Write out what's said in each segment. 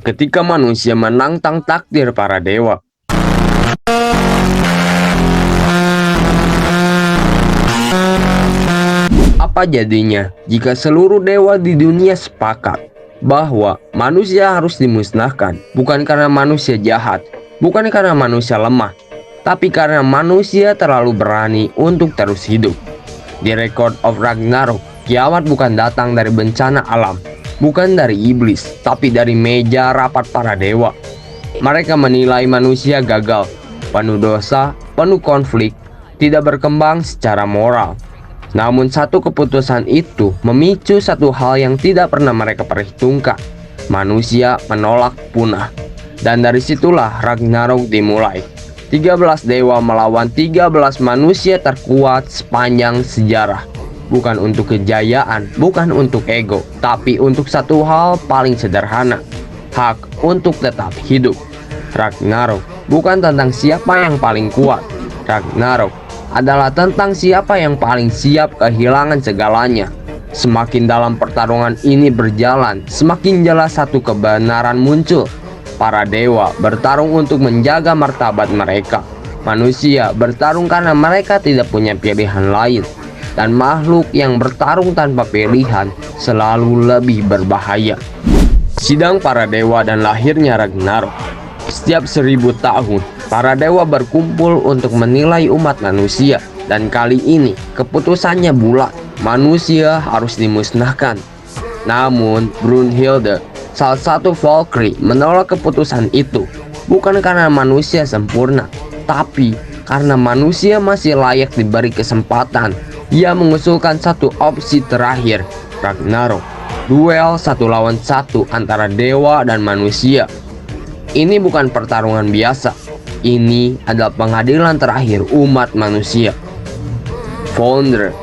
ketika manusia menantang takdir para dewa. Apa jadinya jika seluruh dewa di dunia sepakat bahwa manusia harus dimusnahkan, bukan karena manusia jahat, bukan karena manusia lemah, tapi karena manusia terlalu berani untuk terus hidup. Di Record of Ragnarok, kiamat bukan datang dari bencana alam, bukan dari iblis, tapi dari meja rapat para dewa. Mereka menilai manusia gagal, penuh dosa, penuh konflik, tidak berkembang secara moral. Namun satu keputusan itu memicu satu hal yang tidak pernah mereka perhitungkan. Manusia menolak punah. Dan dari situlah Ragnarok dimulai. 13 dewa melawan 13 manusia terkuat sepanjang sejarah. Bukan untuk kejayaan, bukan untuk ego, tapi untuk satu hal paling sederhana. Hak untuk tetap hidup. Ragnarok bukan tentang siapa yang paling kuat. Ragnarok adalah tentang siapa yang paling siap kehilangan segalanya. Semakin dalam pertarungan ini berjalan, semakin jelas satu kebenaran muncul. Para dewa bertarung untuk menjaga martabat mereka. Manusia bertarung karena mereka tidak punya pilihan lain. Dan makhluk yang bertarung tanpa pilihan selalu lebih berbahaya. Sidang para dewa dan lahirnya Ragnarok. Setiap 1000 tahun, para dewa berkumpul untuk menilai umat manusia. Dan kali ini, keputusannya bulat. Manusia harus dimusnahkan. Namun, Brunhilde, salah satu Valkyrie, menolak keputusan itu. Bukan karena manusia sempurna, tapi karena manusia masih layak diberi kesempatan. Ia mengusulkan satu opsi terakhir, Ragnarok. Duel 1 lawan 1 antara dewa dan manusia. Ini bukan pertarungan biasa. Ini adalah pengadilan terakhir umat manusia. Founder,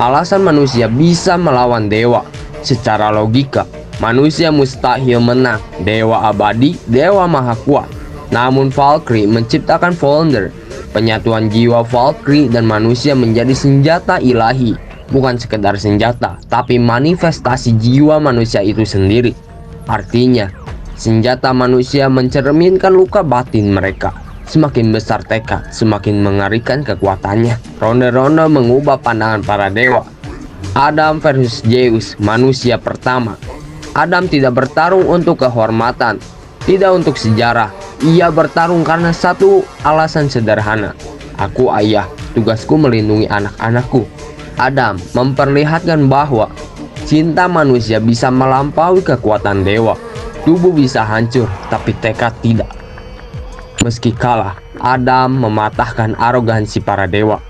alasan manusia bisa melawan dewa. Secara logika, manusia mustahil menang. Dewa abadi, dewa maha kuat. Namun Valkyrie menciptakan Founder. Penyatuan jiwa Valkyrie dan manusia menjadi senjata ilahi. Bukan sekedar senjata, tapi manifestasi jiwa manusia itu sendiri. Artinya, senjata manusia mencerminkan luka batin mereka. Semakin besar tekad, semakin mengerikan kekuatannya. Ronde-ronde mengubah pandangan para dewa. Adam versus Zeus, manusia pertama. Adam tidak bertarung untuk kehormatan, tidak untuk sejarah. Ia bertarung karena satu alasan sederhana. Aku ayah, tugasku melindungi anak-anakku. Adam memperlihatkan bahwa cinta manusia bisa melampaui kekuatan dewa. Tubuh bisa hancur, tapi tekad tidak. Meski kalah, Adam mematahkan arogansi para dewa.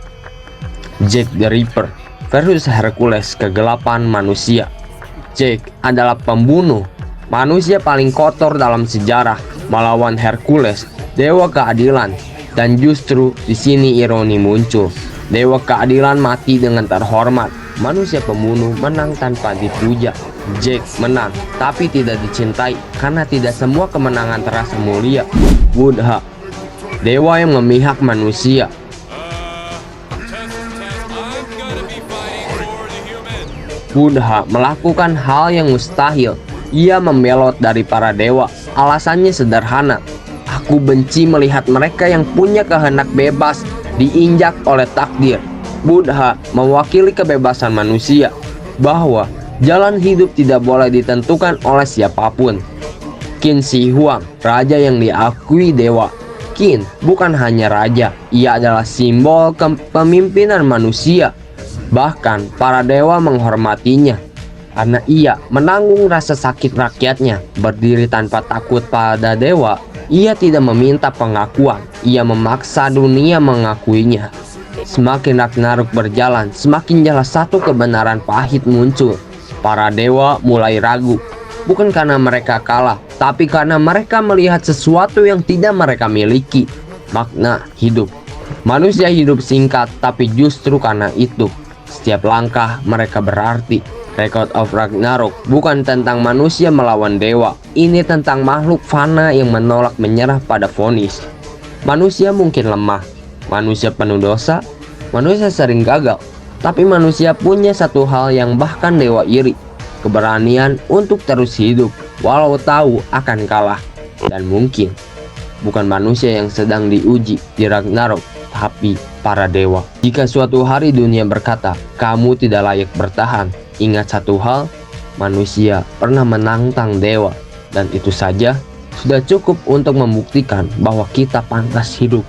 Jack the Ripper versus Hercules, kegelapan manusia. Jack adalah pembunuh, manusia paling kotor dalam sejarah, melawan Hercules, dewa keadilan. Dan justru di sini ironi muncul. Dewa keadilan mati dengan terhormat. Manusia pembunuh menang tanpa dipuja. Jack menang, tapi tidak dicintai karena tidak semua kemenangan terasa mulia. Buddha, dewa yang memihak manusia. Buddha melakukan hal yang mustahil. Ia membelot dari para dewa. Alasannya sederhana. Aku benci melihat mereka yang punya kehendak bebas diinjak oleh takdir. Buddha mewakili kebebasan manusia, bahwa jalan hidup tidak boleh ditentukan oleh siapapun. Qin Shi Huang, raja yang diakui dewa. Qin bukan hanya raja, ia adalah simbol kepemimpinan manusia. Bahkan para dewa menghormatinya karena ia menanggung rasa sakit rakyatnya. Berdiri tanpa takut pada dewa, ia tidak meminta pengakuan, ia memaksa dunia mengakuinya. Semakin Ragnarok berjalan, semakin jelas satu kebenaran pahit muncul. Para dewa mulai ragu, bukan karena mereka kalah, tapi karena mereka melihat sesuatu yang tidak mereka miliki, makna hidup. Manusia hidup singkat, tapi justru karena itu setiap langkah mereka berarti. Record of Ragnarok bukan tentang manusia melawan dewa. Ini tentang makhluk fana yang menolak menyerah pada vonis. Manusia mungkin lemah, manusia penuh dosa, manusia sering gagal. Tapi manusia punya satu hal yang bahkan dewa iri, keberanian untuk terus hidup. walau tahu akan kalah. Dan mungkin bukan manusia yang sedang diuji di Ragnarok, tapi para dewa. Jika suatu hari dunia berkata, kamu tidak layak bertahan, ingat satu hal, manusia pernah menantang dewa. Dan itu saja sudah cukup untuk membuktikan bahwa kita pantas hidup